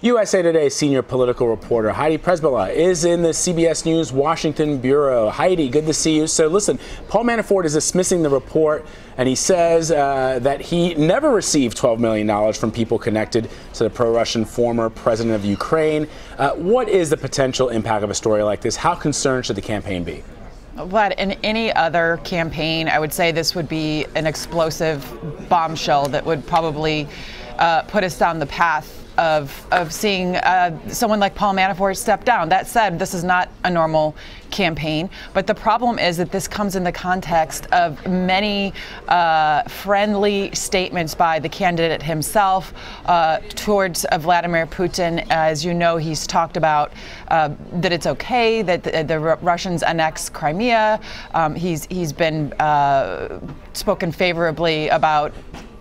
USA Today senior political reporter Heidi Przybyla is in the CBS News Washington bureau. Heidi, good to see you. So listen, Paul Manafort is dismissing the report, and he says that he never received $12 million from people connected to the pro-Russian former president of Ukraine. What is the potential impact of a story like this? How concerned should the campaign be? Vlad, in any other campaign, I would say this would be an explosive bombshell that would probably put us down the path of seeing someone like Paul Manafort step down. That said, this is not a normal campaign, but the problem is that this comes in the context of many friendly statements by the candidate himself towards Vladimir Putin. As you know, he's talked about that it's okay that the Russians annex Crimea. He's been spoken favorably about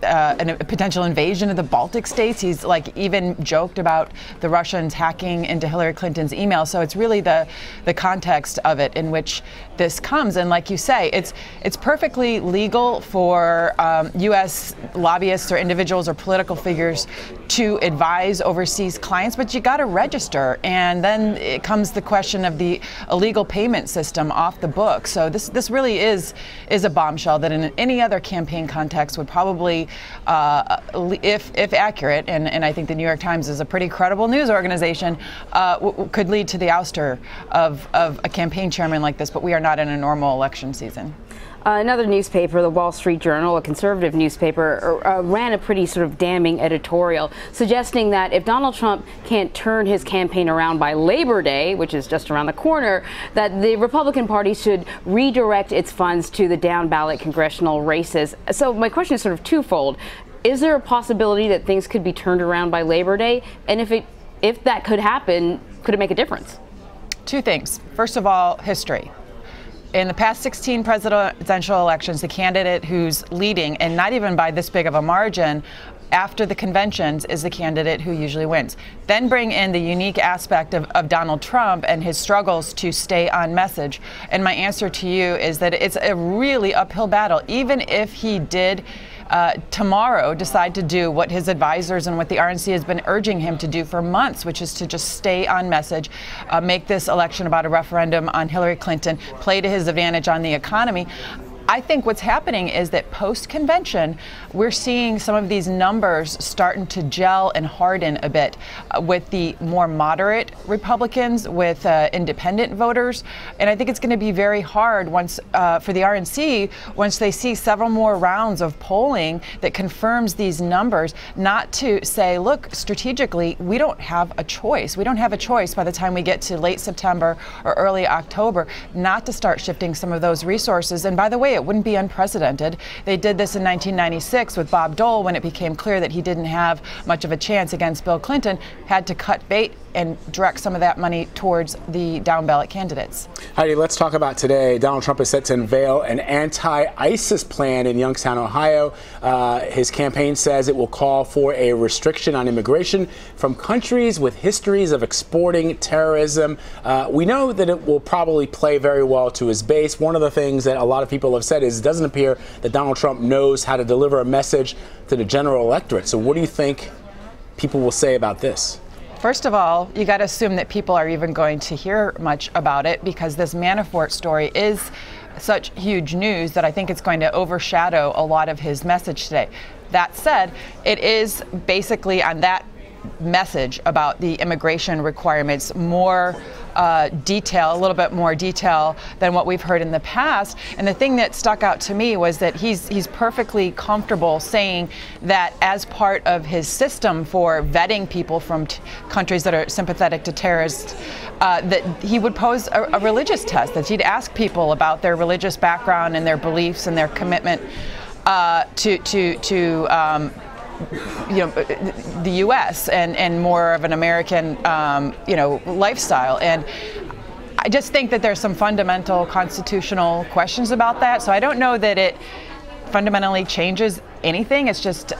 a potential invasion of the Baltic states. He's even joked about the Russians hacking into Hillary Clinton's email. So it's really the context of it in which this comes. And like you say, it's perfectly legal for U.S. lobbyists or individuals or political figures to advise overseas clients, but you got to register. And then it comes the question of the illegal payment system off the book. So this really is a bombshell that in any other campaign context would probably, if accurate, and I think the New York Times is a pretty credible news organization, could lead to the ouster of a campaign chairman like this. But we are not in a normal election season. Another newspaper, the Wall Street Journal, a conservative newspaper, ran a pretty sort of damning editorial suggesting that if Donald Trump can't turn his campaign around by Labor Day, which is just around the corner, that the Republican Party should redirect its funds to the down-ballot congressional races. So my question is sort of twofold. Is there a possibility that things could be turned around by Labor Day? And if that could happen, could it make a difference? Two things. First of all, history. In the past 16 presidential elections, the candidate who's leading, and not even by this big of a margin, after the conventions is the candidate who usually wins. Then bring in the unique aspect of Donald Trump and his struggles to stay on message. And my answer to you is that it's a really uphill battle. Even if he did tomorrow decide to do what his advisors and what the RNC has been urging him to do for months, which is to just stay on message, make this election about a referendum on Hillary Clinton, play to his advantage on the economy. I think what's happening is that post-convention, we're seeing some of these numbers starting to gel and harden a bit with the more moderate Republicans, with independent voters. And I think it's going to be very hard once for the RNC, once they see several more rounds of polling that confirms these numbers, not to say, look, strategically, we don't have a choice. We don't have a choice by the time we get to late September or early October, not to start shifting some of those resources. And by the way, it wouldn't be unprecedented. They did this in 1996 with Bob Dole when it became clear that he didn't have much of a chance against Bill Clinton, had to cut bait and direct some of that money towards the down-ballot candidates. Heidi, let's talk about today. Donald Trump is set to unveil an anti-ISIS plan in Youngstown, Ohio. His campaign says it will call for a restriction on immigration from countries with histories of exporting terrorism. We know that it will probably play very well to his base. One of the things that a lot of people have said is it doesn't appear that Donald Trump knows how to deliver a message to the general electorate. So what do you think people will say about this? First of all, you got to assume that people are even going to hear much about it, because this Manafort story is such huge news that I think it's going to overshadow a lot of his message today. That said, it is basically on that message about the immigration requirements more detail, a little bit more detail than what we've heard in the past. And the thing that stuck out to me was that he's perfectly comfortable saying that as part of his system for vetting people from countries that are sympathetic to terrorists, that he would pose a religious test, that he'd ask people about their religious background and their beliefs and their commitment to the U.S. and more of an American, lifestyle. And I just think that there's some fundamental constitutional questions about that. So I don't know that it fundamentally changes anything. It's just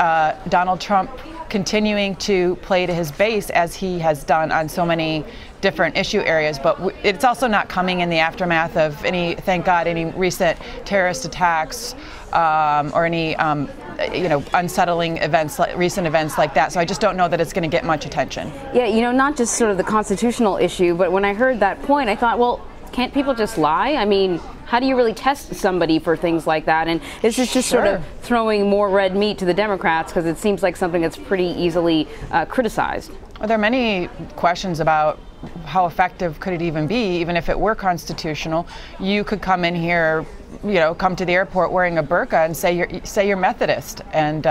Donald Trump continuing to play to his base as he has done on so many different issue areas, but it's also not coming in the aftermath of any, thank God, any recent terrorist attacks or any unsettling events, recent events like that. So I just don't know that it's going to get much attention. Yeah, not just sort of the constitutional issue, but when I heard that point, I thought, well, can't people just lie? I mean, how do you really test somebody for things like that? And is this just sort of throwing more red meat to the Democrats, because it seems like something that's pretty easily criticized? Well, there are many questions about how effective could it even be, even if it were constitutional. You could come in here, come to the airport wearing a burqa and say you're Methodist, and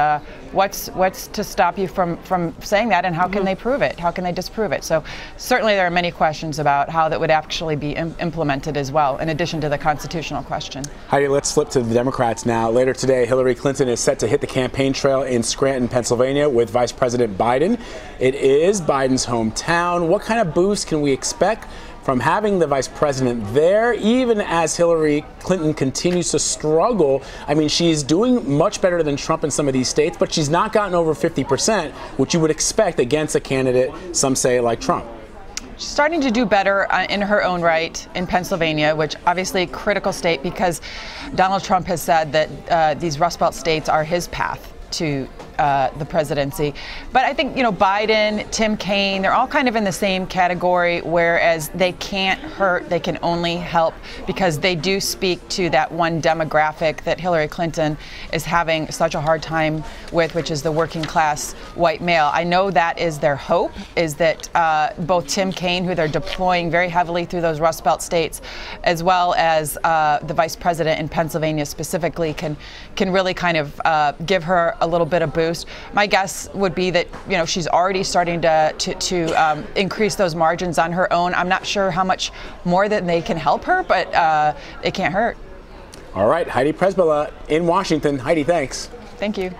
what's to stop you from saying that, and how can they prove it? How can they disprove it? So certainly there are many questions about how that would actually be implemented as well, in addition to the constitutional question. Heidi, let's flip to the Democrats now. Later today, Hillary Clinton is set to hit the campaign trail in Scranton, Pennsylvania with Vice President Biden. It is Biden's hometown. What kind of boost can we expect from having the vice president there, even as Hillary Clinton continues to struggle? I mean, she's doing much better than Trump in some of these states, but she's not gotten over 50%, which you would expect against a candidate, some say, like Trump. She's starting to do better in her own right in Pennsylvania, which obviously a critical state, because Donald Trump has said that these Rust Belt states are his path to the presidency. But I think, Biden, Tim Kaine, they're all kind of in the same category, whereas they can't hurt, they can only help, because they do speak to that one demographic that Hillary Clinton is having such a hard time with, which is the working class white male. I know that is their hope, is that both Tim Kaine, who they're deploying very heavily through those Rust Belt states, as well as the vice president in Pennsylvania specifically, can really kind of give her a little bit of boost. My guess would be that she's already starting to increase those margins on her own. I'm not sure how much more than they can help her, but it can't hurt. All right, Heidi Przybyla in Washington. Heidi, thanks. Thank you.